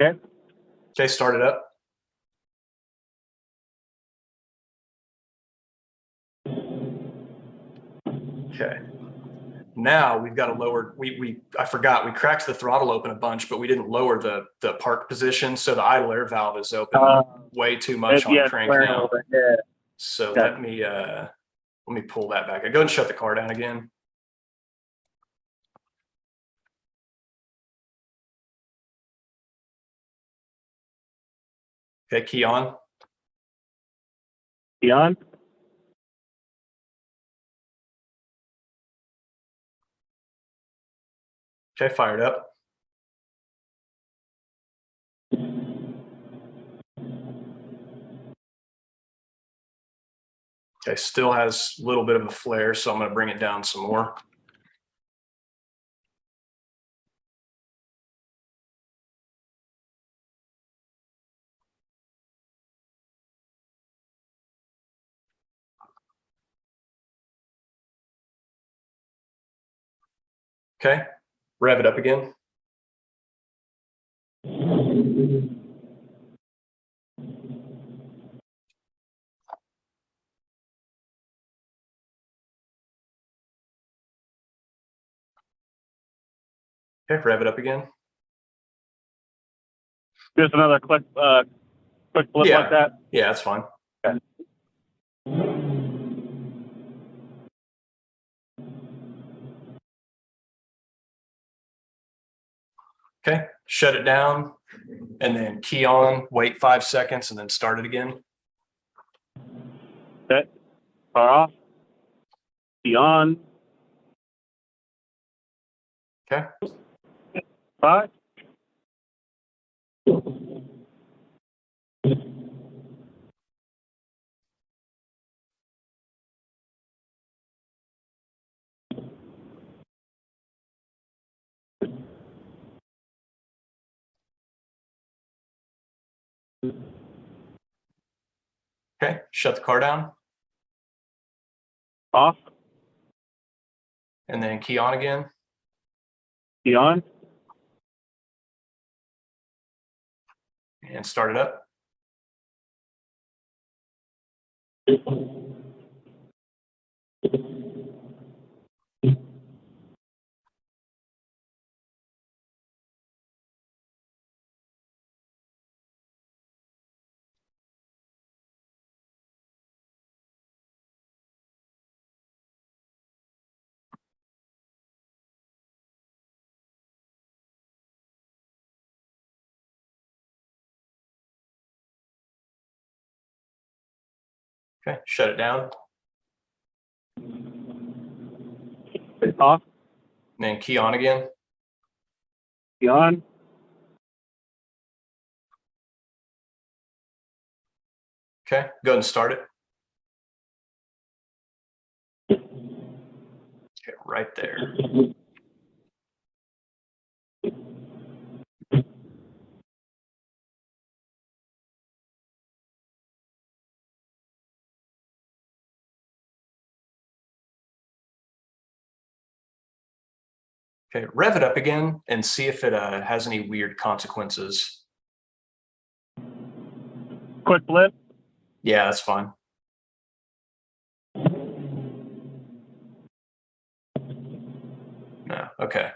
Okay. Okay, start it up. Okay. Now we've got to lower, I forgot, we cracked the throttle open a bunch, but we didn't lower the park position. So the idle air valve is open way too much on crank now. Yeah. So let me pull that back. Go ahead and shut the car down again. Okay, key on. Key on. Okay, fired up. Okay, still has a little bit of a flare, so I'm going to bring it down some more. Okay, rev it up again. Okay, rev it up again. Just another quick flip like that. Yeah, that's fine. Okay. Okay, shut it down and then key on, wait 5 seconds and then start it again. Okay, car off. Key on. Okay. 5. Okay, shut the car down. Off. And then key on again. Key on. And start it up. Okay, shut it down. Off. And then key on again. Key on. Okay, go ahead and start it. Okay, right there. Okay, rev it up again and see if it has any weird consequences. Quick flip. Yeah, that's fine. No, okay.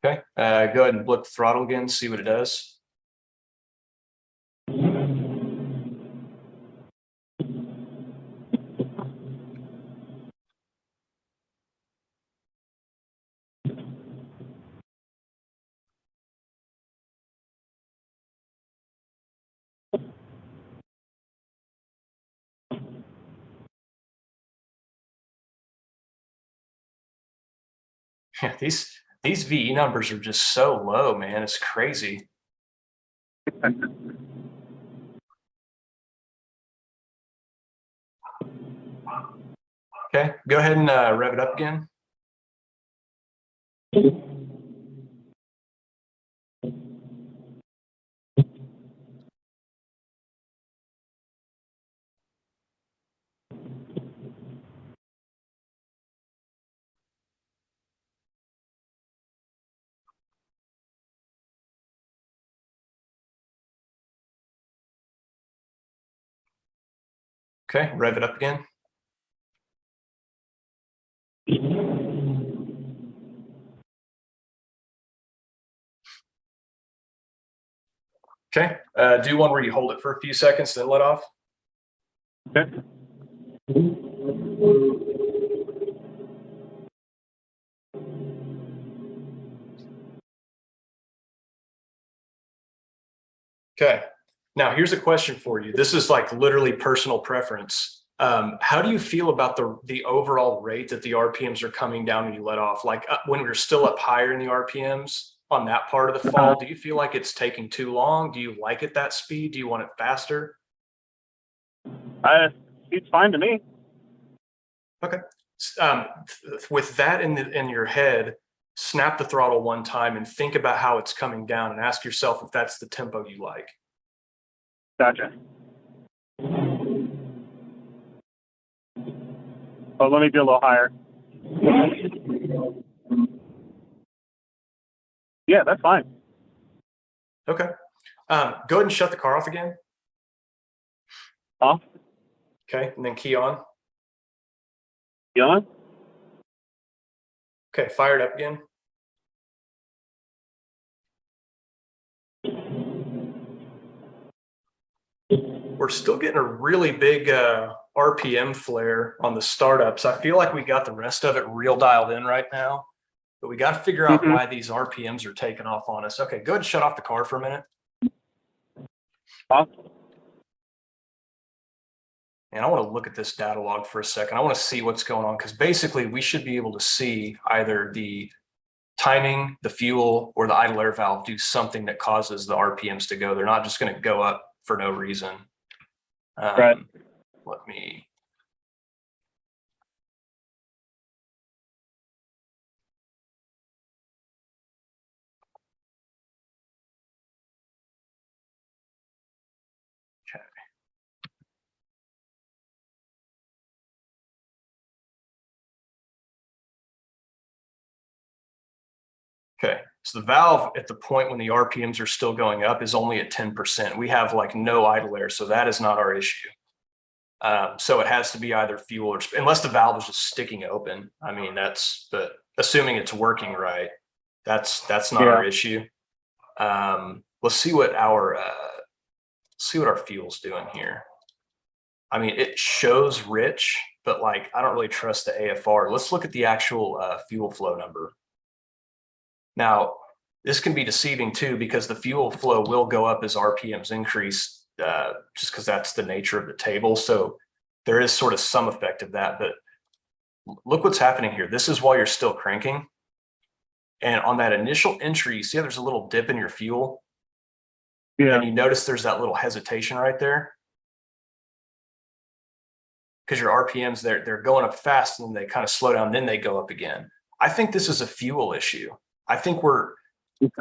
Okay, go ahead and blip the throttle again, see what it does. Yeah, these VE numbers are just so low, man. It's crazy. Okay, go ahead and rev it up again. Okay, rev it up again. Okay, do one where you hold it for a few seconds, then let off. Okay. Okay, now here's a question for you. This is like literally personal preference. How do you feel about the overall rate that the RPMs are coming down when you let off? Like when we're still up higher in the RPMs on that part of the fall, do you feel like it's taking too long? Do you like it that speed? Do you want it faster? It's fine to me. Okay. With that in your head, snap the throttle one time and think about how it's coming down and ask yourself if that's the tempo you like. Gotcha. Oh, let me do a little higher. Yeah, that's fine. Okay. Go ahead and shut the car off again. Off. Okay, and then key on. You on? Okay, fire it up again. We're still getting a really big RPM flare on the startups. I feel like we got the rest of it real dialed in right now, but we got to figure out why these RPMs are taking off on us. Okay, go ahead and shut off the car for a minute. Off. And I want to look at this data log for a second. I want to see what's going on because basically we should be able to see either the timing, the fuel, or the idle air valve do something that causes the RPMs to go. They're not just going to go up for no reason. Right. Let me. Okay. Okay, so the valve at the point when the RPMs are still going up is only at 10%. We have like no idle air, so that is not our issue. So it has to be either fuel or unless the valve is just sticking open. I mean, but assuming it's working right, that's not our issue. Let's see what our fuel's doing here. I mean, it shows rich, but like I don't really trust the AFR. Let's look at the actual fuel flow number. Now, this can be deceiving too because the fuel flow will go up as RPMs increase, just because that's the nature of the table. So there is sort of some effect of that, but look what's happening here. This is while you're still cranking. And on that initial entry, you see how there's a little dip in your fuel? Yeah. And you notice there's that little hesitation right there. Because your RPMs, they're going up fast and then they kind of slow down, then they go up again. I think this is a fuel issue. I think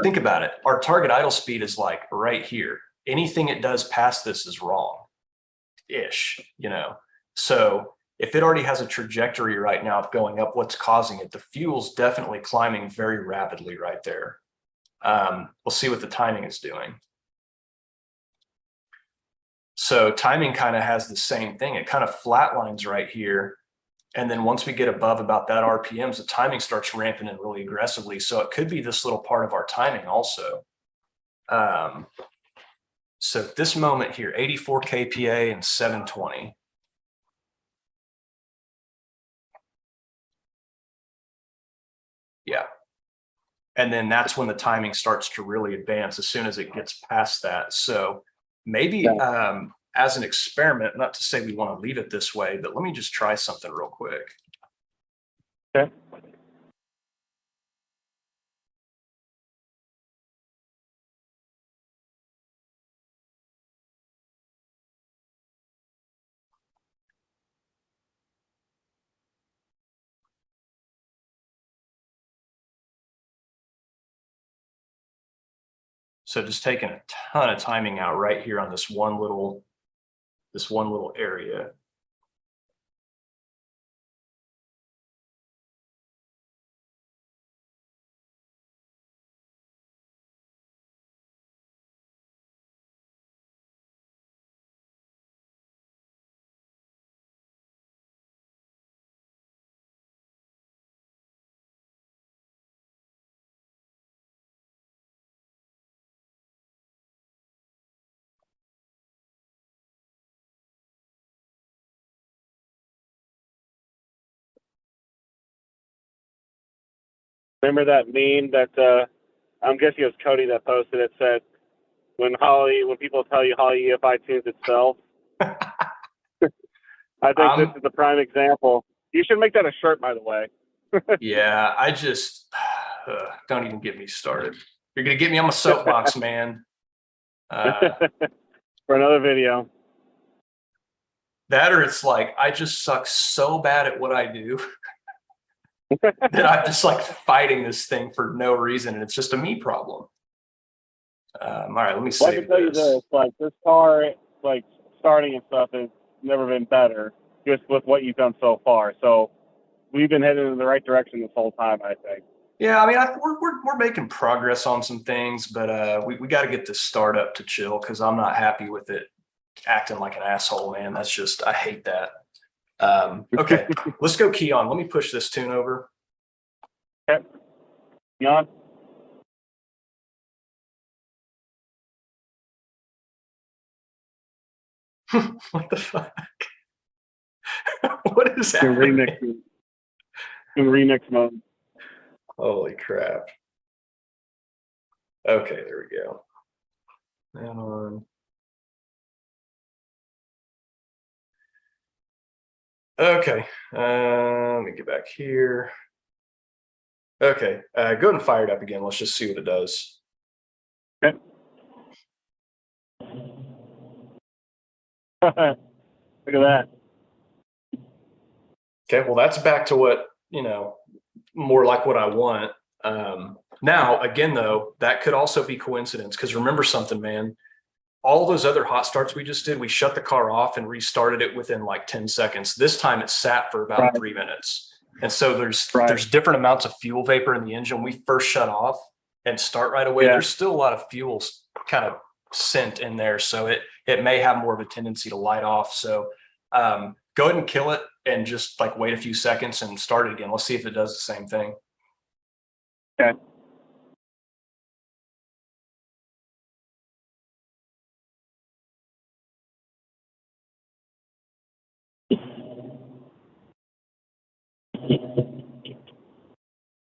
think about it. Our target idle speed is like right here. Anything it does past this is wrong-ish, you know? So if it already has a trajectory right now of going up, what's causing it? The fuel's definitely climbing very rapidly right there. We'll see what the timing is doing. So timing kind of has the same thing. It kind of flatlines right here. And then once we get above about that RPMs, the timing starts ramping in really aggressively. So it could be this little part of our timing also. So at this moment here, 84 kPa and 720. Yeah. And then that's when the timing starts to really advance as soon as it gets past that. So maybe as an experiment, not to say we want to leave it this way, but let me just try something real quick. Okay. So just taking a ton of timing out right here on this one little area. Remember that meme that I'm guessing it was Cody that posted it, said when people tell you Holley EFI tunes itself. I think this is the prime example. You should make that a shirt, by the way. Yeah, I just don't even get me started. You're gonna get me on my soapbox, man. For another video. That or it's like I just suck so bad at what I do that I'm just like fighting this thing for no reason, and it's just a me problem. All right, let me save I can tell you this: like this car, like starting and stuff has never been better, just with what you've done so far. So we've been heading in the right direction this whole time, I think. Yeah, I mean, we're making progress on some things, but we got to get this startup to chill because I'm not happy with it acting like an asshole, man. That's just, I hate that. Okay, let's go key on. Let me push this tune over. Okay. Key on. What the fuck? What is happening? In remix mode. Holy crap. Okay, there we go. And on. Okay, let me get back here. Okay, go ahead and fire it up again. Let's just see what it does. Okay. Look at that. Okay, well, that's back to what, more like what I want. Now, again, though, that could also be coincidence because remember something, man. All those other hot starts we just did, we shut the car off and restarted it within like 10 seconds. This time it sat for about 3 minutes. And so there's different amounts of fuel vapor in the engine. We first shut off and start right away. There's still a lot of fuel kind of scent in there. So it may have more of a tendency to light off. So go ahead and kill it and just like wait a few seconds and start it again. Let's see if it does the same thing. Okay.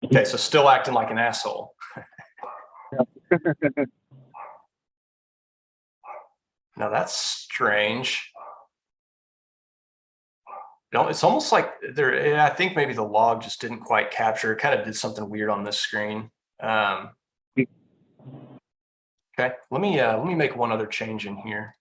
Okay, so still acting like an asshole. Now that's strange. It's almost like I think maybe the log just didn't quite capture. It kind of did something weird on this screen. Okay, let me make one other change in here.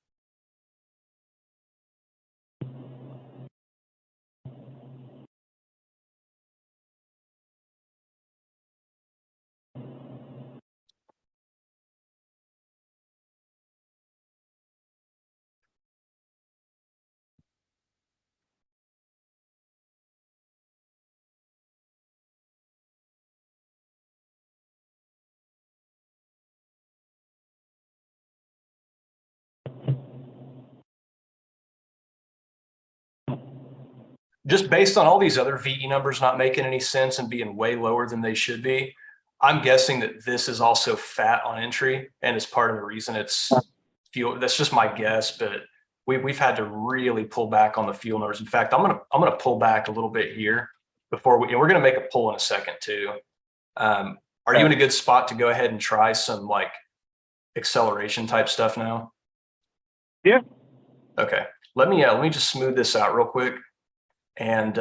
Just based on all these other VE numbers not making any sense and being way lower than they should be, I'm guessing that this is also fat on entry and is part of the reason it's fuel. That's just my guess, but we've had to really pull back on the fuel numbers. In fact, I'm gonna pull back a little bit here before we're gonna make a pull in a second too. Are you in a good spot to go ahead and try some like acceleration type stuff now? Yeah. Okay. Let me just smooth this out real quick. And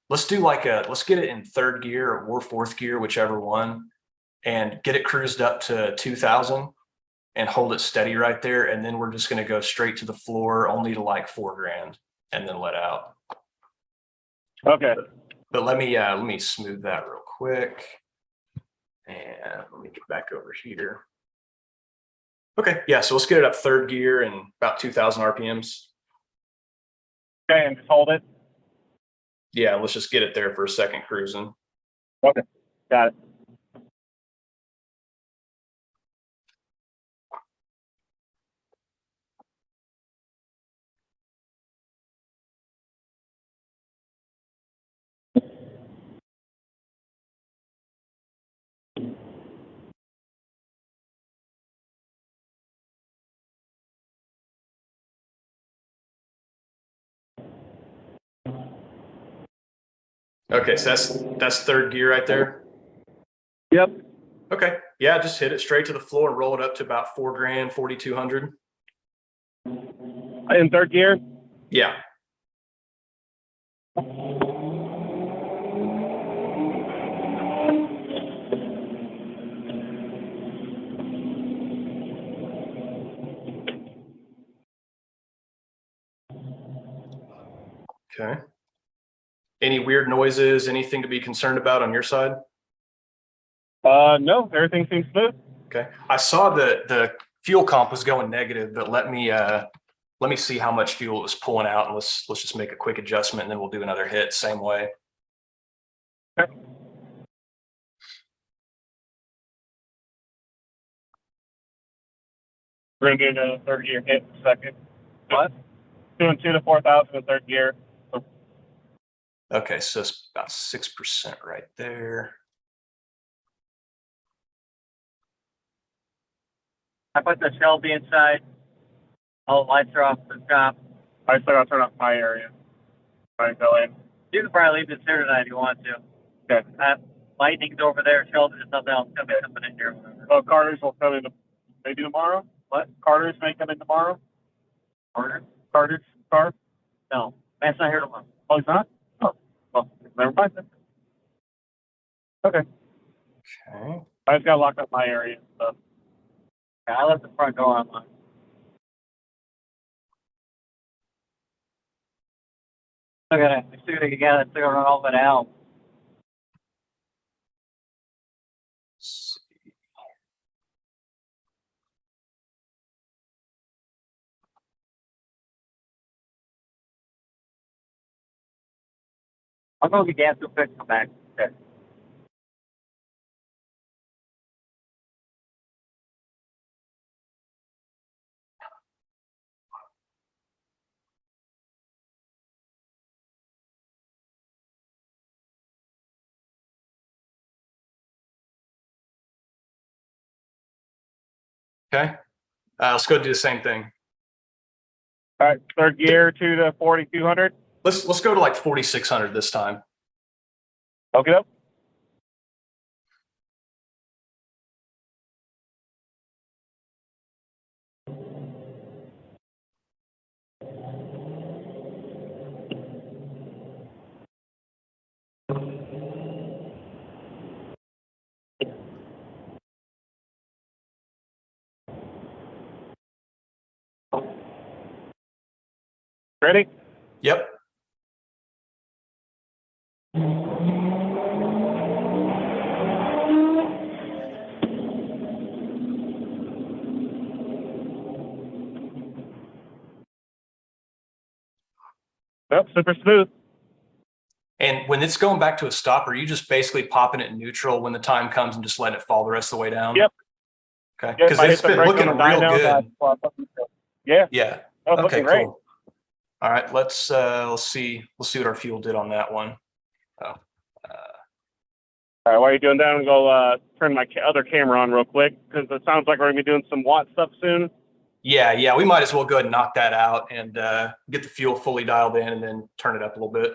let's do let's get it in third gear or fourth gear, whichever one, and get it cruised up to 2000 and hold it steady right there. And then we're just going to go straight to the floor, only to like 4 grand and then let out. Okay. But let me smooth that real quick. And let me get back over here. Okay, yeah, so let's get it up third gear and about 2,000 RPMs. Okay, and just hold it. Yeah, let's just get it there for a second cruising. Okay, got it. Okay, so that's third gear right there. Yep. Okay, yeah, just hit it straight to the floor and roll it up to about 4 grand, 4,200. In third gear? Yeah. Okay. Any weird noises, anything to be concerned about on your side? No, everything seems smooth. Okay. I saw the fuel comp was going negative, but let me see how much fuel it was pulling out, and let's just make a quick adjustment, and then we'll do another hit same way. Okay. We're gonna do the third gear hit in a second. What? Doing 2 to 4,000 in third gear. Okay, so it's about 6% right there. I put the Shelby inside. All the lights are off the top. I still gotta turn off my area. All right, go in. You can probably leave this here tonight if you want to. Okay. Lightning's over there. Shelby is something else coming in here. Oh, Carter's will come in maybe tomorrow? What? Carter's may come in tomorrow? Carter? Carter's car? No, Matt's not here tomorrow. Oh, he's not? Oh, well, never mind then. Okay. Okay. I just gotta lock up my area and stuff. Yeah, I left the front door unlocked. I still gotta run all that out. I'll go get gas real quick and come back. Okay. Okay. Let's go do the same thing. All right, third gear 2 to 4,200. Let's go to like 4,600 this time. Okay. Ready? Yep. Yep, super smooth. And when it's going back to a stop, are you just basically popping it in neutral when the time comes and just letting it fall the rest of the way down? Yep. Okay. Because it's been looking real good. Yeah. Yeah. Okay, cool. All right, let's see what our fuel did on that one. All right, while you're doing that, I'm gonna go turn my other camera on real quick because it sounds like we're gonna be doing some watt stuff soon. Yeah, we might as well go ahead and knock that out and get the fuel fully dialed in and then turn it up a little bit.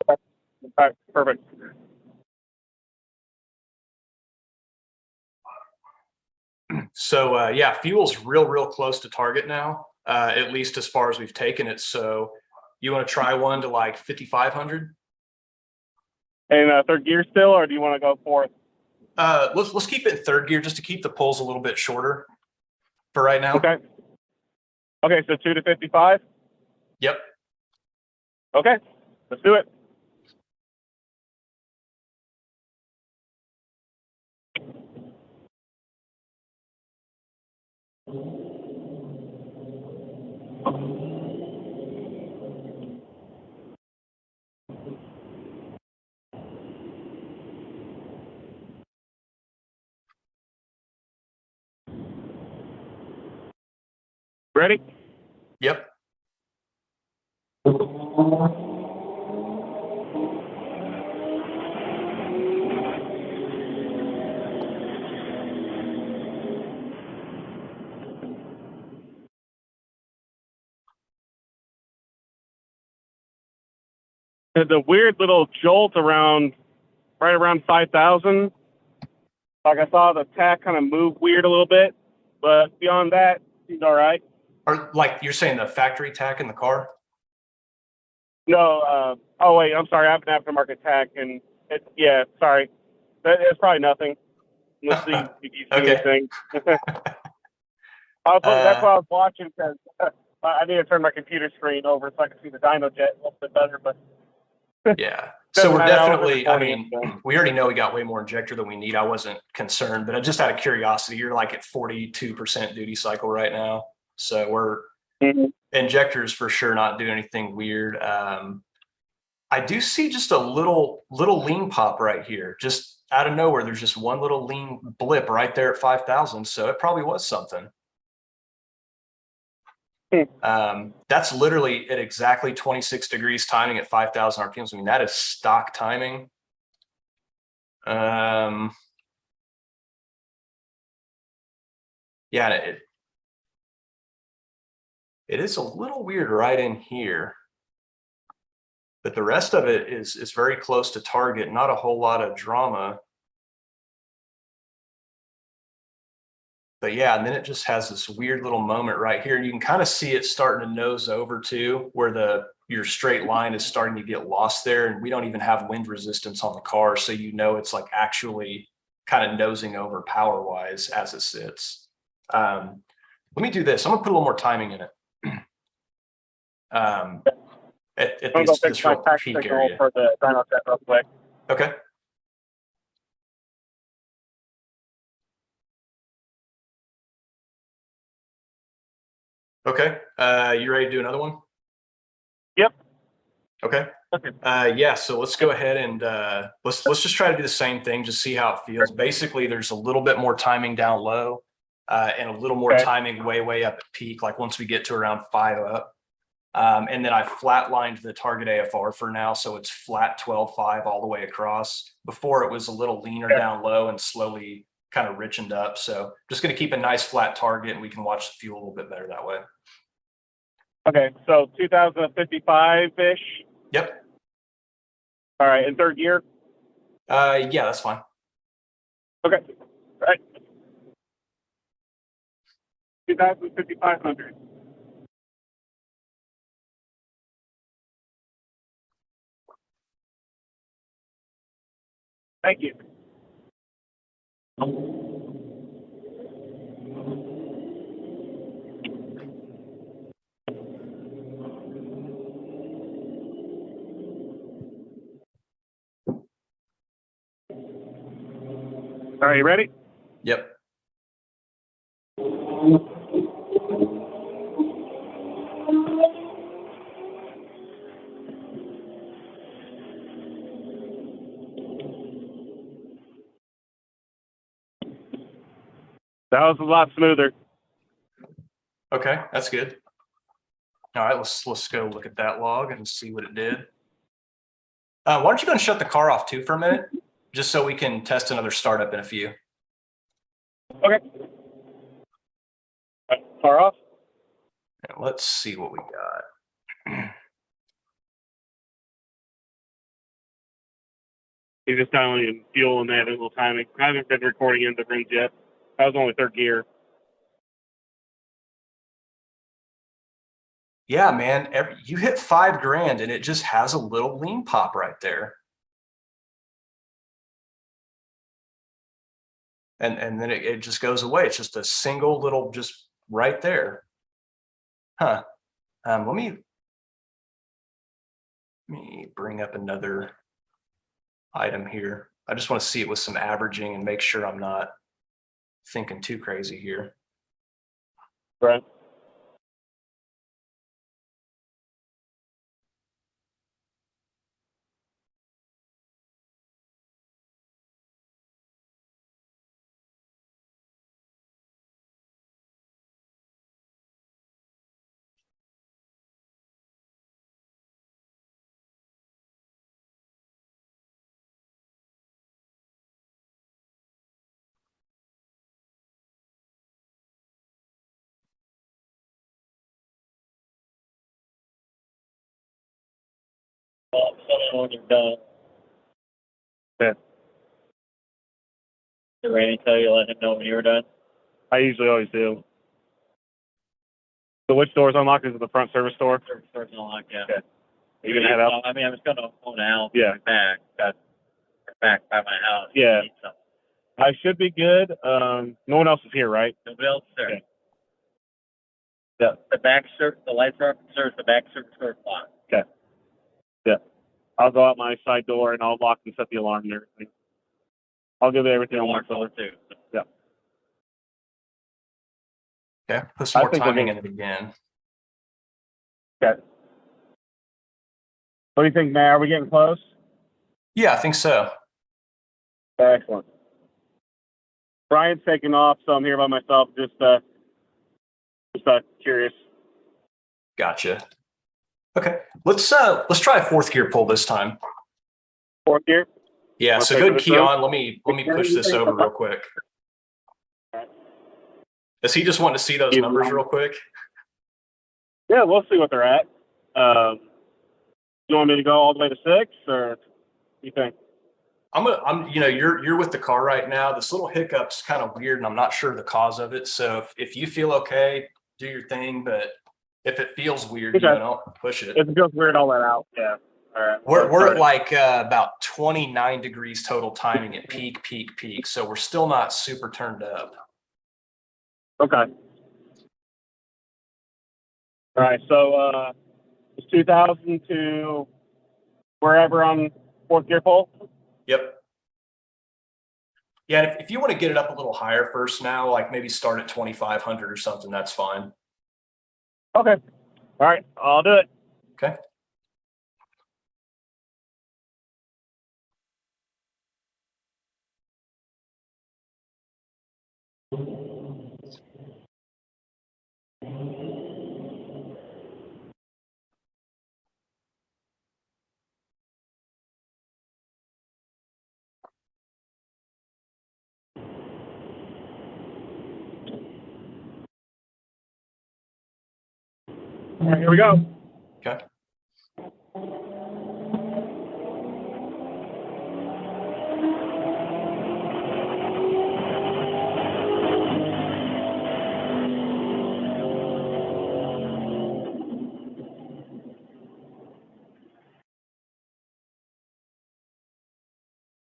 All right, perfect. So yeah, fuel's real close to target now, at least as far as we've taken it. So you want to try one to like 5,500? And third gear still, or do you want to go fourth? Let's keep it in third gear just to keep the pulls a little bit shorter for right now. Okay. Okay, so 2 to 55. Yep. Okay, let's do it. Ready? Yep. The weird little jolt right around 5,000. Like I saw the tack kind of move weird a little bit, but beyond that, he's all right. Or like you're saying the factory tack in the car? No, oh wait, I'm sorry. I have an aftermarket tack, and sorry. It's probably nothing. Let's see if you see Okay. anything. That's what I was watching because I need to turn my computer screen over so I can see the dyno jet a little bit better. But yeah, so we're definitely. I mean, so. we already know we got way more injector than we need. I wasn't concerned, but just out of curiosity, you're like at 42% duty cycle right now, so we're injectors for sure not doing anything weird. I do see just a little lean pop right here, just out of nowhere. There's just one little lean blip right there at 5,000, so it probably was something. That's literally at exactly 26 degrees timing at 5,000 RPMs. I mean, that is stock timing. Yeah, it is a little weird right in here, but the rest of it is very close to target. Not a whole lot of drama. But yeah, and then it just has this weird little moment right here. You can kind of see it starting to nose over too, where your straight line is starting to get lost there. And we don't even have wind resistance on the car. So you know it's like actually kind of nosing over power wise as it sits. Let me do this. I'm gonna put a little more timing in it. At this real peak area. For the dyno jet real quick. Okay. Okay. You ready to do another one? Yep. Okay. Yeah, so let's go ahead and let's just try to do the same thing, just see how it feels. Basically, there's a little bit more timing down low and a little more timing way up at peak, like once we get to around 5 up. And then I flatlined the target AFR for now, so it's flat 12.5 all the way across. Before it was a little leaner down low and slowly kind of richened up. So just going to keep a nice flat target, and we can watch the fuel a little bit better that way. Okay, so 2055-ish. Yep. All right, in third gear? Yeah, that's fine. Okay, all right. 2,500. Thank you. All right, you ready? Yep. That was a lot smoother. Okay, that's good. All right, let's go look at that log and see what it did. Why don't you go and shut the car off too for a minute, just so we can test another startup in a few. Okay. Car off. And let's see what we got. He's just dialing fuel and that little timing. I haven't been recording in the rings yet. That was only third gear. Yeah, man, you hit $5,000 and it just has a little lean pop right there. And then it just goes away. It's just a single little, just right there. Huh. Let me bring up another item here. I just want to see it with some averaging and make sure I'm not thinking too crazy here. Right. Well, so when you're done. Yeah. Did Randy tell you to let him know when you were done? I usually always do. So which door's unlocked? Is it the front service door? Service door's unlocked, yeah. Okay. Are you gonna head out? I mean, I'm just going to phone out. Yeah. Back. Got back by my house. Yeah. Need something. I should be good. No one else is here, right? Nobody else there. Okay. The lights are up and service, the back service door locked. Okay. Yeah. I'll go out my side door and I'll lock and set the alarm and everything. I'll give everything on Alarm once over. too. Yeah. Okay. Put some I more think we're timing good. in it again. Okay. What do you think, Matt? Are we getting close? Yeah, I think so. Excellent. Brian's taking off, so I'm here by myself. Just curious. Gotcha. Okay. Let's try a fourth gear pull this time. Fourth gear. Yeah, Wanna so take go ahead and this key over? on. Let me push this over real quick. Is he just wanting to see those numbers real quick? Yeah, we'll see what they're at. You want me to go all the way to 6, or what do you think? You're with the car right now. This little hiccup's kind of weird, and I'm not sure the cause of it. So if you feel okay, do your thing. But if it feels weird, Okay. don't push it. If it feels weird, I'll let out. Yeah. All right. We're at like about 29 degrees total timing at peak. So we're still not super turned up. Okay. All right. So it's 2,000 to wherever on fourth gear pull. Yep. Yeah, and if you want to get it up a little higher first now, like maybe start at 2,500 or something, that's fine. Okay. All right. I'll do it. Okay. All right, here we go. Okay.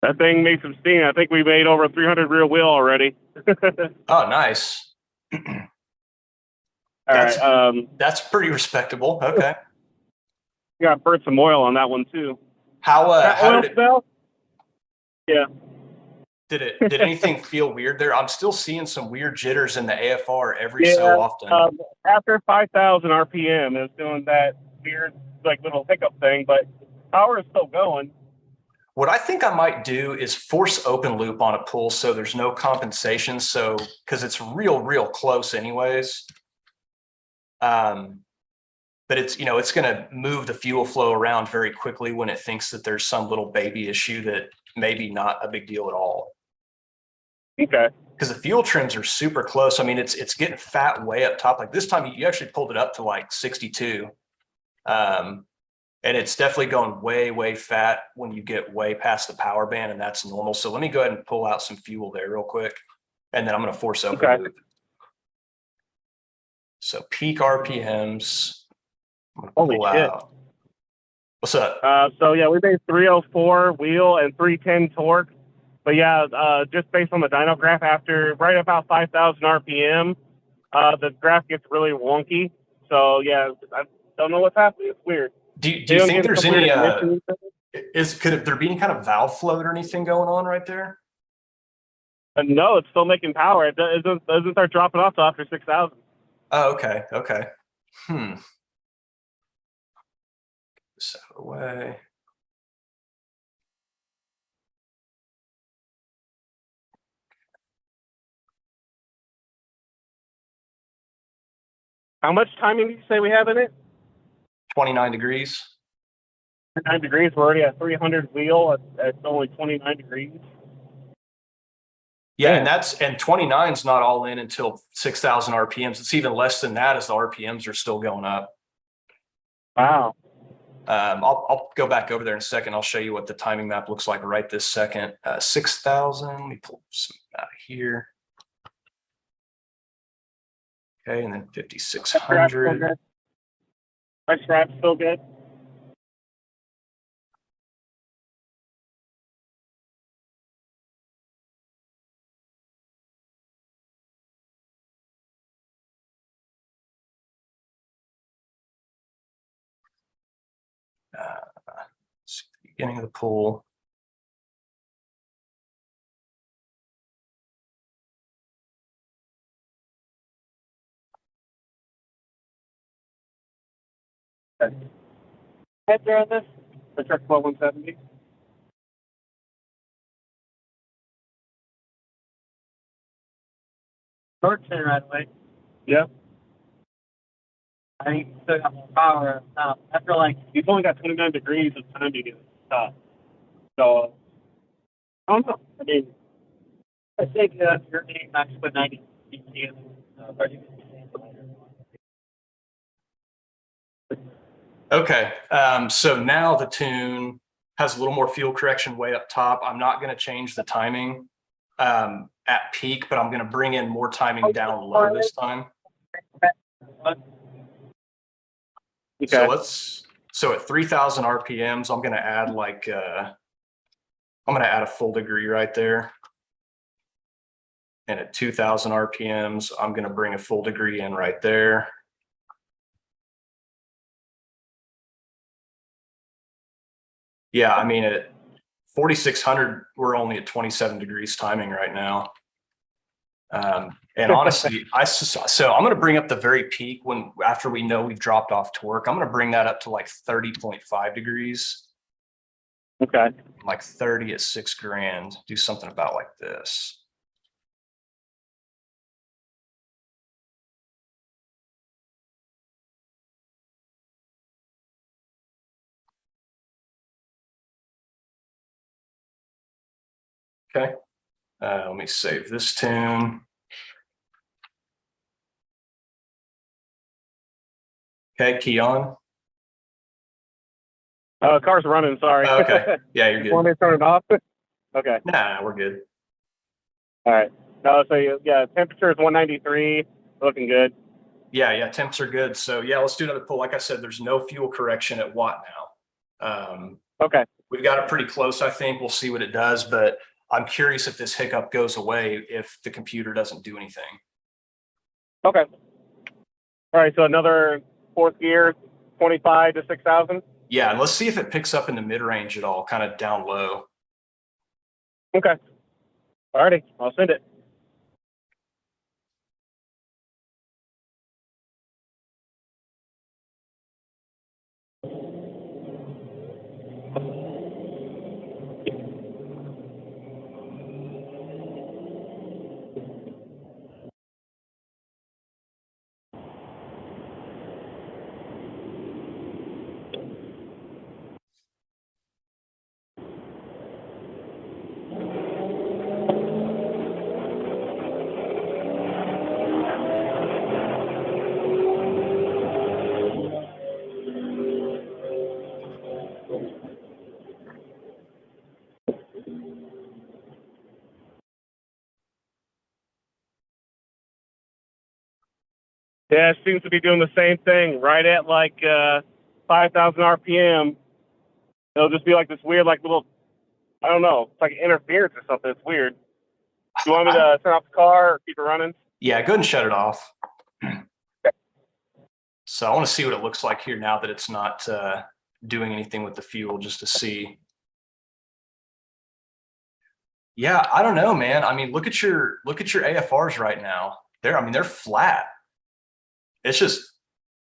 That thing made some steam. I think we made over 300 rear wheel already. Oh, nice. All right. That's pretty respectable. Okay. You got to burn some oil on that one too. How Oil did it? smell? Yeah. Did anything feel weird there? I'm still seeing some weird jitters in the AFR every so often. After 5,000 RPM, it's doing that weird like little hiccup thing, but power is still going. What I think I might do is force open loop on a pull so there's no compensation. So because it's real close anyways. But it's it's going to move the fuel flow around very quickly when it thinks that there's some little baby issue that maybe not a big deal at all. Okay. Because the fuel trims are super close. I mean, it's getting fat way up top. Like this time you actually pulled it up to like 62. And it's definitely going way fat when you get way past the power band, and that's normal. So let me go ahead and pull out some fuel there real quick, and then I'm going to force open loop. So peak RPMs. Holy shit. Out. What's up? So yeah, we made 304 wheel and 310 torque. But yeah, just based on the dyno graph, after right about 5,000 RPM, the graph gets really wonky. So yeah, I don't know what's happening. It's weird. Do you think there's any could there be any kind of valve float or anything going on right there? No, it's still making power. It doesn't start dropping off till after 6,000. Oh, okay. Get this out of the way. How much timing did you say we have in it? 29 degrees. 29 degrees. We're already at 300 wheel at only 29 degrees. Yeah, and 29 is not all in until 6,000 RPMs. It's even less than that as the RPMs are still going up. Wow. I'll go back over there in a second. I'll show you what the timing map looks like right this second. 6,000. Let me pull some out of here. Okay, and then 5,600. My strap's still good. Beginning of the pool. Heads are on this. The truck 170. Torque's in right away. Yeah. I think you still got more power now. After like, You've only got 29 degrees of time to get it stopped. So, I don't know. I mean, I think your name max with 90 BPM. Okay, so now the tune has a little more fuel correction way up top. I'm not going to change the timing at peak, but I'm going to bring in more timing down low this time. okay. So at 3,000 RPMs, I'm going to add like I'm going to add a full degree right there. And at 2,000 RPMs, I'm going to bring a full degree in right there. Yeah, I mean, at 4,600, we're only at 27 degrees timing right now. And honestly, so I'm going to bring up the very peak after we know we've dropped off torque. I'm going to bring that up to like 30.5 degrees. Okay. Like 30 at $6,000. Do something about like this. Okay. Let me save this tune. Okay, key on. Car's running, sorry. Oh, okay. Yeah, you're good. Want me to turn it off? Okay. Nah, we're good. All right. So yeah, temperature is 193. Looking good. Yeah, temps are good. So yeah, let's do another pull. Like I said, there's no fuel correction at Watt now. Okay. We've got it pretty close, I think. We'll see what it does, but I'm curious if this hiccup goes away if the computer doesn't do anything. Okay. All right, so another fourth gear, 25 to 6,000. Yeah, and let's see if it picks up in the mid-range at all, kind of down low. Okay. All righty, I'll send it. Yeah, it seems to be doing the same thing, right at like 5,000 RPM. It'll just be like this weird, like little, I don't know, it's like interference or something. It's weird. Do you want me to turn off the car or keep it running? Yeah, go ahead and shut it off. So I want to see what it looks like here now that it's not doing anything with the fuel, just to see. Yeah, I don't know, man. I mean, look at your AFRs right now. They're flat. It's just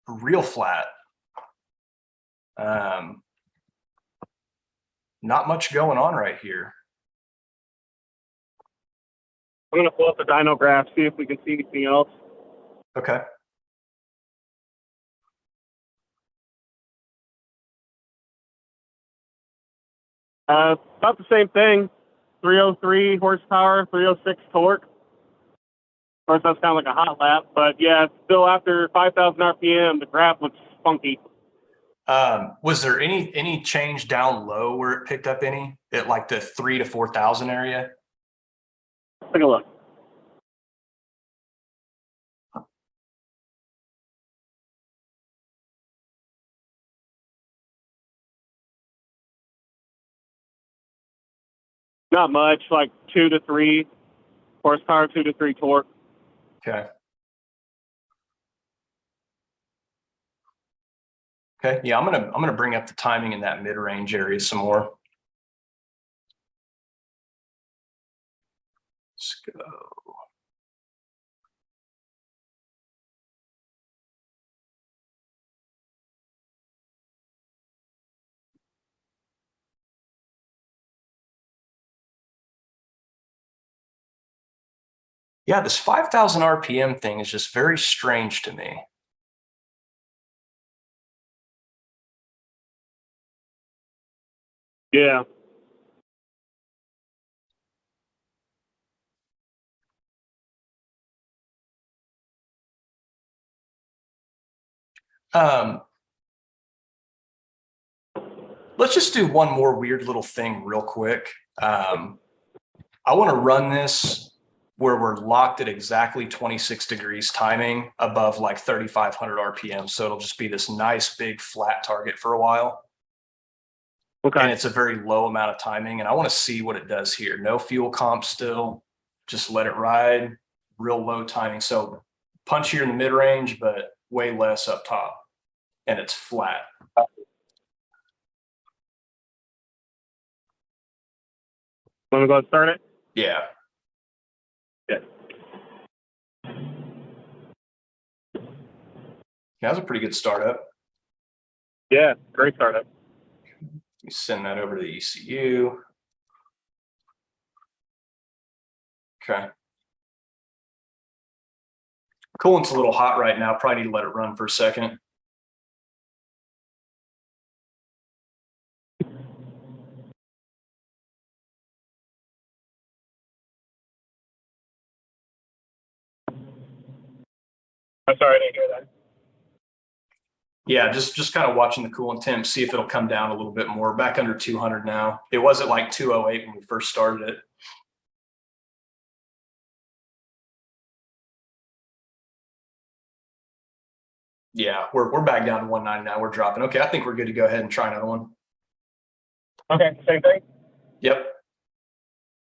real flat. Not much going on right here. I'm going to pull up the dyno graph, see if we can see anything else. Okay. About the same thing. 303 horsepower, 306 torque. Of course, that's kind of like a hot lap, but yeah, it's still after 5,000 RPM, the graph looks funky. Was there any change down low where it picked up any at like the 3,000 to 4,000 area? Take a look. Not much, like 2 to 3 horsepower, 2 to 3 torque. Okay. Okay. Yeah, I'm gonna bring up the timing in that mid-range area some more. Let's go. Yeah, this 5,000 RPM thing is just very strange to me. Yeah. Let's just do one more weird little thing real quick. I want to run this where we're locked at exactly 26 degrees timing above like 3,500 RPM. So it'll just be this nice big flat target for a while. Okay. And it's a very low amount of timing. And I want to see what it does here. No fuel comp still. Just let it ride. Real low timing. So punchier in the mid range, but way less up top. And it's flat. Want to go and start it? Yeah. Yeah. That was a pretty good startup. Yeah, great startup. You send that over to the ECU. Okay. Coolant's a little hot right now. Probably need to let it run for a second. I'm sorry, I didn't hear that. Yeah, just kind of watching the coolant temp, see if it'll come down a little bit more. Back under 200 now. It was at like 208 when we first started it. Yeah, we're back down to 190 now. We're dropping. Okay, I think we're good to go ahead and try another one. Okay, same thing? Yep.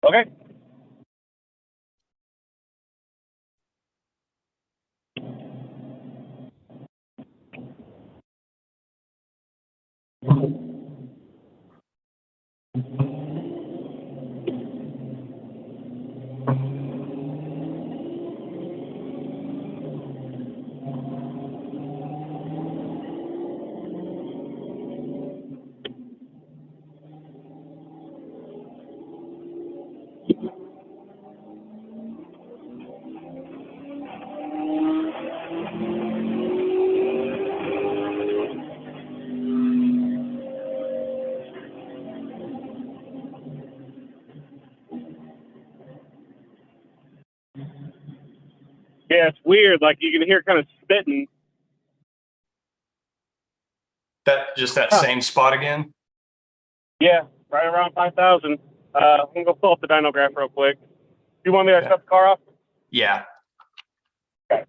Okay. Yeah, it's weird. Like you can hear kind of spitting. That same spot again? Yeah, right around 5,000. I'm gonna go pull up the dyno graph real quick. You want me to shut the car off? Yeah. Okay.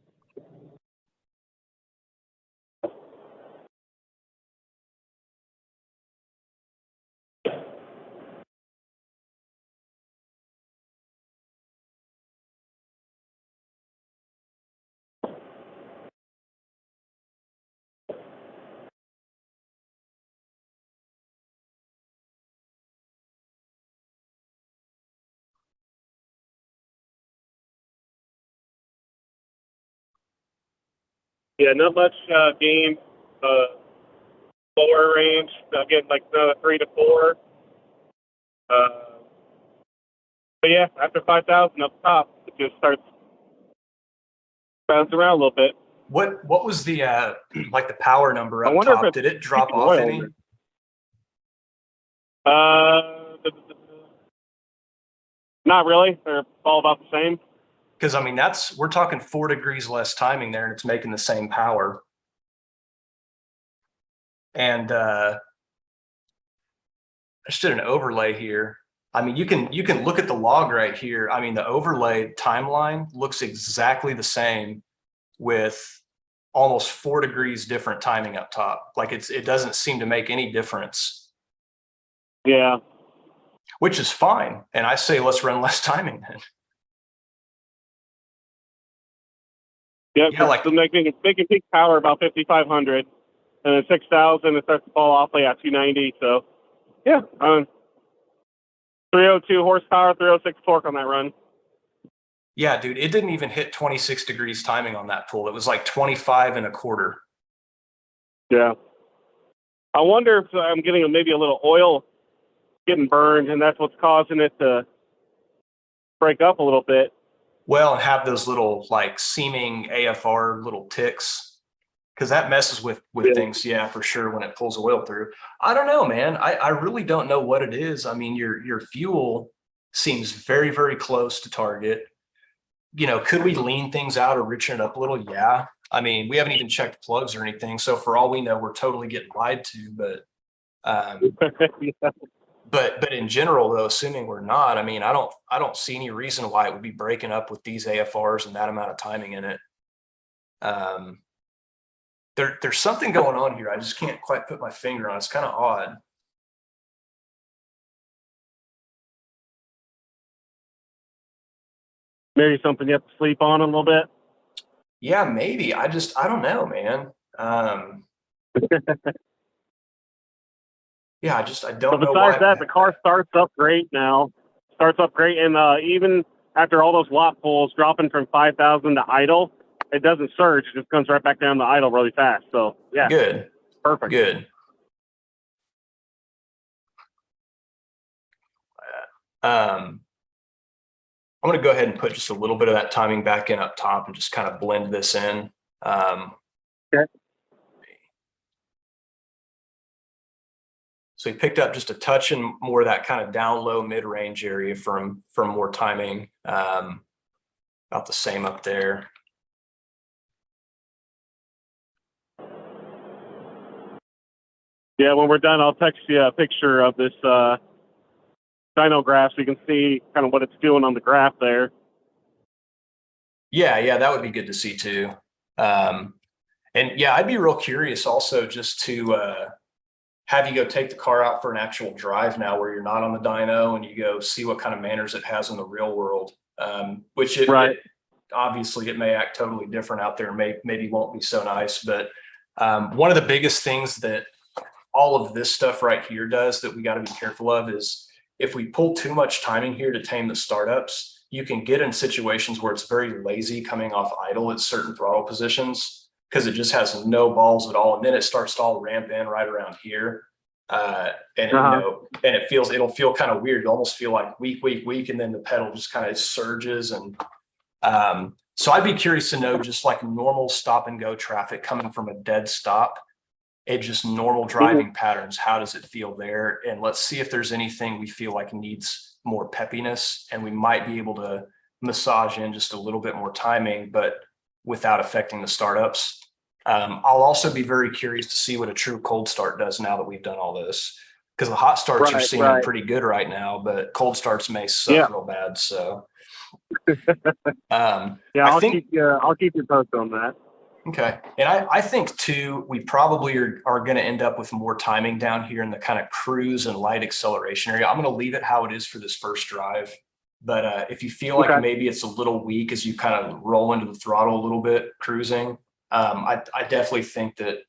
Yeah, not much gain. Lower range. I'll get like 3 to 4. But yeah, after 5,000 up top, it just starts bouncing around a little bit. What was the like the power number I up wonder top? if Did it drop off any? Not really. They're all about the same. Because I mean, we're talking 4 degrees less timing there, and it's making the same power. And I just did an overlay here. I mean, you can look at the log right here. I mean, the overlay timeline looks exactly the same with almost 4 degrees different timing up top. Like it doesn't seem to make any difference. Yeah. Which is fine. And I say, let's run less timing then. Yeah, like they can peak power about 5,500, and then 6,000 it starts to fall off like at 290. So, yeah, 302 horsepower, 306 torque on that run. Yeah, dude, it didn't even hit 26 degrees timing on that pull. It was like 25 1/4. Yeah. I wonder if I'm getting maybe a little oil getting burned, and that's what's causing it to break up a little bit. Well, and have those little like seeming AFR little ticks, because that messes with things. Yeah, for sure. When it pulls oil through, I don't know, man. I really don't know what it is. I mean, your fuel seems very, very close to target. You know, could we lean things out or richen it up a little? Yeah. I mean, we haven't even checked plugs or anything. So for all we know, we're totally getting lied to, but Yeah. but in general though, assuming we're not, I mean, I don't see any reason why it would be breaking up with these AFRs and that amount of timing in it. There's something going on here. I just can't quite put my finger on. It's kind of odd. Maybe something you have to sleep on a little bit. Yeah, maybe. I don't know, man. Yeah, I don't know why. Besides that, the car starts up great now. Starts up great, and even after all those lot pulls, dropping from 5,000 to idle, it doesn't surge. It just comes right back down to idle really fast. So, yeah. Good. Perfect. Good. I'm going to go ahead and put just a little bit of that timing back in up top and just kind of blend this in. Okay. So we picked up just a touch and more of that kind of down low mid-range area from more timing. About the same up there. Yeah, when we're done, I'll text you a picture of this dyno graph so you can see kind of what it's doing on the graph there. Yeah, that would be good to see too. And yeah, I'd be real curious also just to have you go take the car out for an actual drive now where you're not on the dyno and you go see what kind of manners it has in the real world. Which obviously it may act totally different out there, maybe won't be so nice. But one of the biggest things that all of this stuff right here does that we got to be careful of is if we pull too much timing here to tame the startups, you can get in situations where it's very lazy coming off idle at certain throttle positions because it just has no balls at all. And then it starts to all ramp in right around here. And it'll feel kind of weird. It'll almost feel like weak. And then the pedal just kind of surges. And so I'd be curious to know just like normal stop and go traffic coming from a dead stop. Just normal driving patterns. How does it feel there? And let's see if there's anything we feel like needs more peppiness, and we might be able to massage in just a little bit more timing, but without affecting the startups. I'll also be very curious to see what a true cold start does now that we've done all this, because the hot starts are seeming pretty good right now, but cold starts may suck real bad. So I'll keep you posted on that. Okay. And I think too, we probably are going to end up with more timing down here in the kind of cruise and light acceleration area. I'm going to leave it how it is for this first drive. But if you feel like maybe it's a little weak as you kind of roll into the throttle a little bit cruising, I definitely think that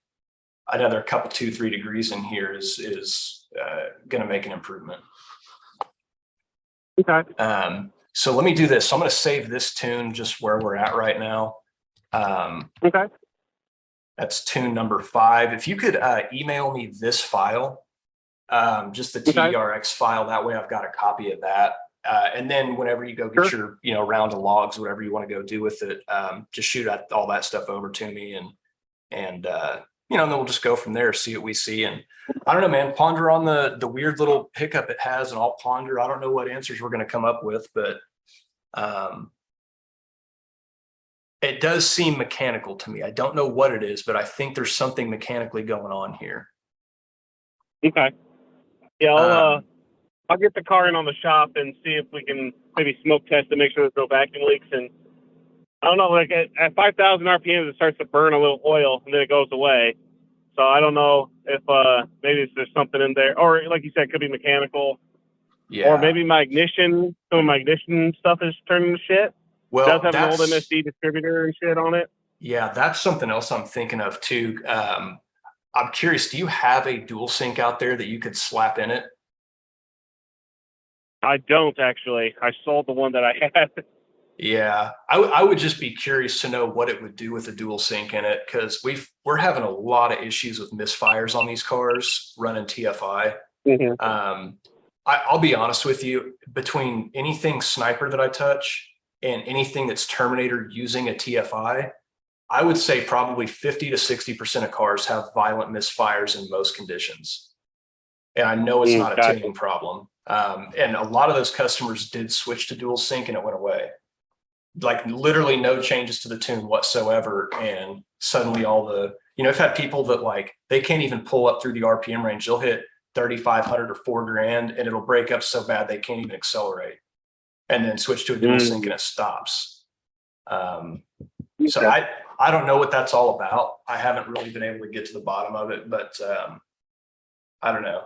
another couple, 2-3 degrees in here is going to make an improvement. Okay. So let me do this. So I'm going to save this tune just where we're at right now. Okay. That's tune number 5. If you could email me this file, just the TRX file, that way I've got a copy of that. And then whenever you go get your, round of logs, whatever you want to go do with it, just shoot all that stuff over to me and and then we'll just go from there, see what we see. And I don't know, man, ponder on the weird little hiccup it has, and I'll ponder. I don't know what answers we're going to come up with, but it does seem mechanical to me. I don't know what it is, but I think there's something mechanically going on here. Okay. Yeah, I'll get the car in on the shop and see if we can maybe smoke test to make sure there's no vacuum leaks. And I don't know, like at 5,000 RPMs, it starts to burn a little oil and then it goes away. So I don't know if maybe there's something in there, or like you said, it could be mechanical. Yeah. Or maybe my ignition, some of my ignition stuff is turning to shit. Well, It does have an old MSD distributor and shit on it. Yeah, that's something else I'm thinking of too. I'm curious, do you have a dual sync out there that you could slap in it? I don't actually. I sold the one that I had. Yeah, I would just be curious to know what it would do with a dual sync in it, because we're having a lot of issues with misfires on these cars running TFI. Mm-hmm. I'll be honest with you, between anything Sniper that I touch and anything that's Terminator using a TFI, I would say probably 50 to 60% of cars have violent misfires in most conditions. And I know it's not a tuning problem. And a lot of those customers did switch to dual sync and it went away. Like literally no changes to the tune whatsoever. And suddenly all the, I've had people that like, they can't even pull up through the RPM range. They'll hit 3,500 or $4,000 and it'll break up so bad they can't even accelerate, and then switch to a dual sync and it stops. So I don't know what that's all about. I haven't really been able to get to the bottom of it, but I don't know.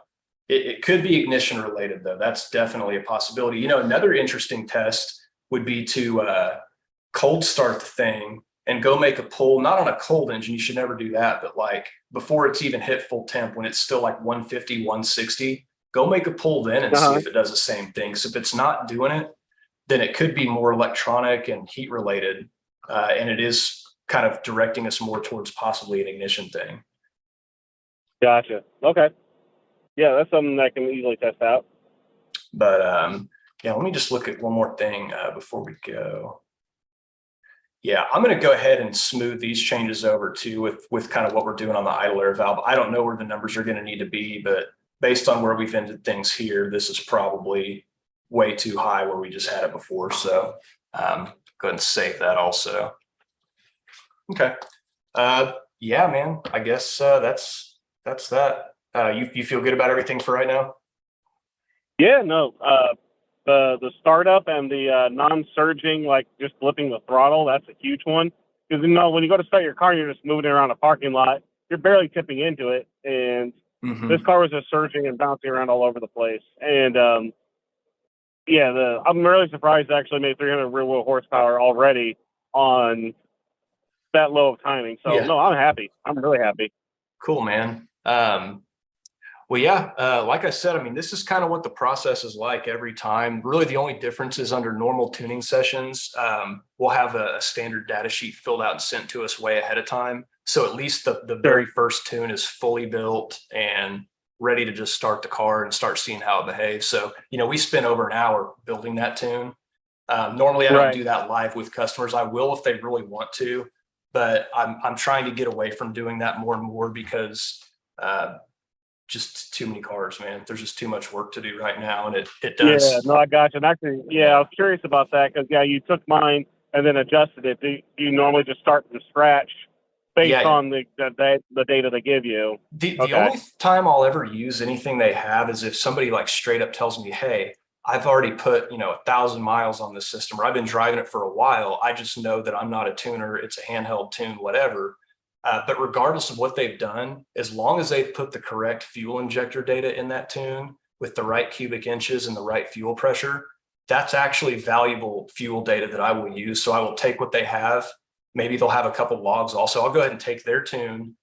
It could be ignition related though. That's definitely a possibility. Another interesting test would be to cold start the thing and go make a pull, not on a cold engine. You should never do that, but like before it's even hit full temp, when it's still like 150, 160, go make a pull then and see if it does the same thing. So if it's not doing it, then it could be more electronic and heat related. And it is kind of directing us more towards possibly an ignition thing. Gotcha. Okay. Yeah, that's something that I can easily test out. But yeah, let me just look at one more thing before we go. Yeah, I'm going to go ahead and smooth these changes over too with kind of what we're doing on the idle air valve. I don't know where the numbers are going to need to be, but based on where we've ended things here, this is probably way too high where we just had it before. So go ahead and save that also. Okay. Yeah, man, I guess that's that. You feel good about everything for right now? Yeah, no. The startup and the non-surging, like just flipping the throttle, that's a huge one. Because when you go to start your car, you're just moving it around a parking lot. You're barely tipping into it, and this car was just surging and bouncing around all over the place. And yeah, I'm really surprised it actually made 300 rear-wheel horsepower already on that low of timing. So no, I'm happy. I'm really happy. Cool, man. Well, yeah, like I said, I mean, this is kind of what the process is like every time. Really, the only difference is under normal tuning sessions, we'll have a standard data sheet filled out and sent to us way ahead of time. So at least the very first tune is fully built and ready to just start the car and start seeing how it behaves. So, we spent over an hour building that tune. Normally, I don't do that live with customers. I will if they really want to, but I'm trying to get away from doing that more and more because just too many cars, man. There's just too much work to do right now, and it does. Yeah, no, I got you. And actually, I was curious about that because you took mine and then adjusted it. Do you normally just start from scratch based on the data they give you? The only time I'll ever use anything they have is if somebody like straight up tells me, hey, I've already put 1,000 miles on this system, or I've been driving it for a while. I just know that I'm not a tuner. It's a handheld tune, whatever. But regardless of what they've done, as long as they've put the correct fuel injector data in that tune with the right cubic inches and the right fuel pressure, that's actually valuable fuel data that I will use. So I will take what they have. Maybe they'll have a couple logs also. I'll go ahead and take their tune,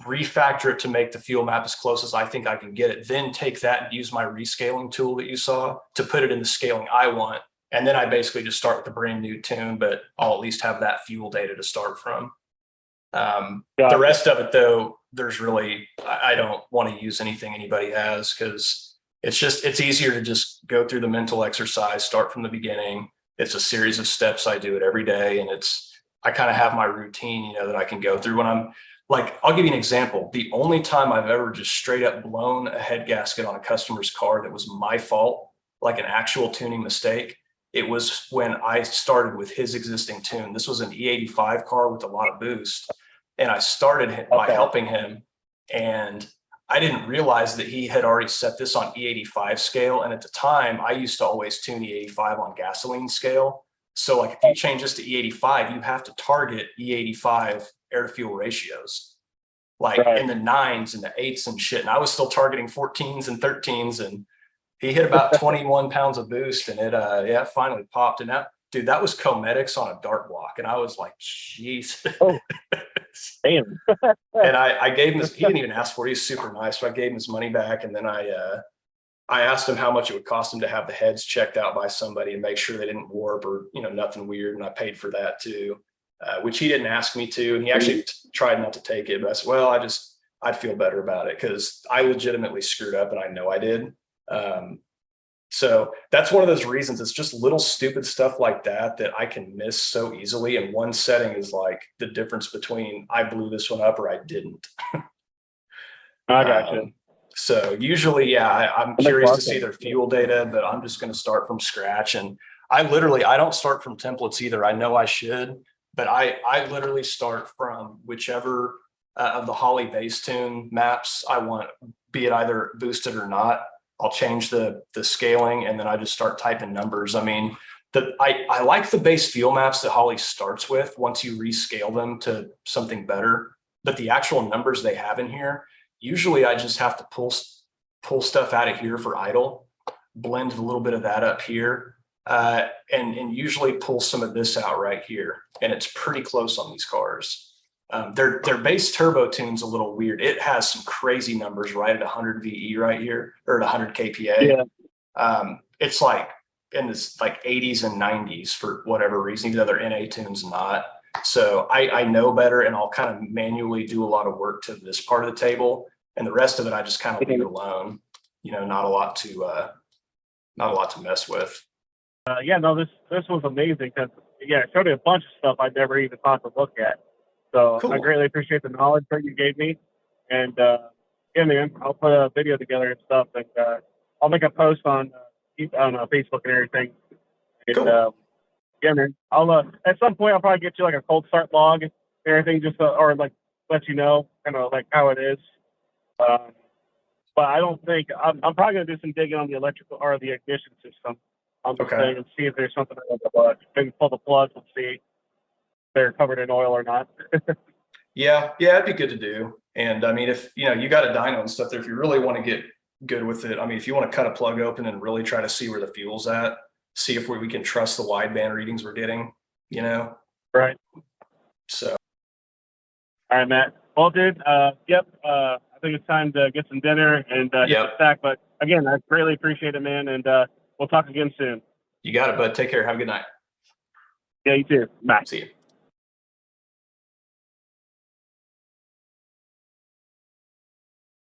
refactor it to make the fuel map as close as I think I can get it, then take that and use my rescaling tool that you saw to put it in the scaling I want. And then I basically just start with a brand new tune, but I'll at least have that fuel data to start from. The rest of it though, there's really, I don't want to use anything anybody has because it's easier to just go through the mental exercise, start from the beginning. It's a series of steps. I do it every day, and I kind of have my routine, that I can go through when I'm like, I'll give you an example. The only time I've ever just straight up blown a head gasket on a customer's car that was my fault, like an actual tuning mistake, it was when I started with his existing tune. This was an E85 car with a lot of boost. And I started by helping him. And I didn't realize that he had already set this on E85 scale. And at the time, I used to always tune E85 on gasoline scale. So like if you change this to E85, you have to target E85 air to fuel ratios, like in the 9s and the 8s and shit. And I was still targeting 14s and 13s, and he hit about 21 pounds of boost, and it finally popped. And that was Cometics on a dart block. And I was like, jeez. Oh, damn. And I gave him he didn't even ask for it. He's super nice. So I gave him his money back. And then I asked him how much it would cost him to have the heads checked out by somebody and make sure they didn't warp or, nothing weird. And I paid for that too, which he didn't ask me to. And he actually tried not to take it. But I said, well, I'd feel better about it because I legitimately screwed up and I know I did. So that's one of those reasons. It's just little stupid stuff like that I can miss so easily. And one setting is like the difference between I blew this one up or I didn't. I gotcha. So usually, I'm curious to see their fuel data, but I'm just going to start from scratch. And I don't start from templates either. I know I should, but I literally start from whichever of the Holley base tune maps I want, be it either boosted or not. I'll change the scaling, and then I just start typing numbers. I mean, I like the base fuel maps that Holley starts with once you rescale them to something better. But the actual numbers they have in here, usually I just have to pull stuff out of here for idle, blend a little bit of that up here, and usually pull some of this out right here. And it's pretty close on these cars. Their base turbo tune's a little weird. It has some crazy numbers right at 100 VE right here, or at 100 kPa. Yeah. It's like in this like 80s and 90s for whatever reason. The other NA tune's not. So I know better, and I'll kind of manually do a lot of work to this part of the table, and the rest of it I just kind of leave it alone. Not a lot to mess with. This was amazing because it showed me a bunch of stuff I never even thought to look at. So cool. I greatly appreciate the knowledge that you gave me. And man, I'll put a video together and stuff, and I'll make a post on Facebook and everything. And cool. Man, I'll at some point I'll probably get you like a cold start log and everything, just or like let you know kind of like how it is. But I don't think I'm probably gonna do some digging on the electrical or the ignition system. And see if there's something like maybe pull the plugs and see they're covered in oil or not. Yeah, it'd be good to do. And I mean, if you got a dyno and stuff there, if you really want to get good with it, I mean, if you want to cut a plug open and really try to see where the fuel's at, see if we can trust the wideband readings we're getting, Right. So. All right, Matt. Well, dude, I think it's time to get some dinner and hit the stack. But again, I greatly appreciate it, man. And we'll talk again soon. You got it, bud. Take care. Have a good night. Yeah, you too. Bye. See you.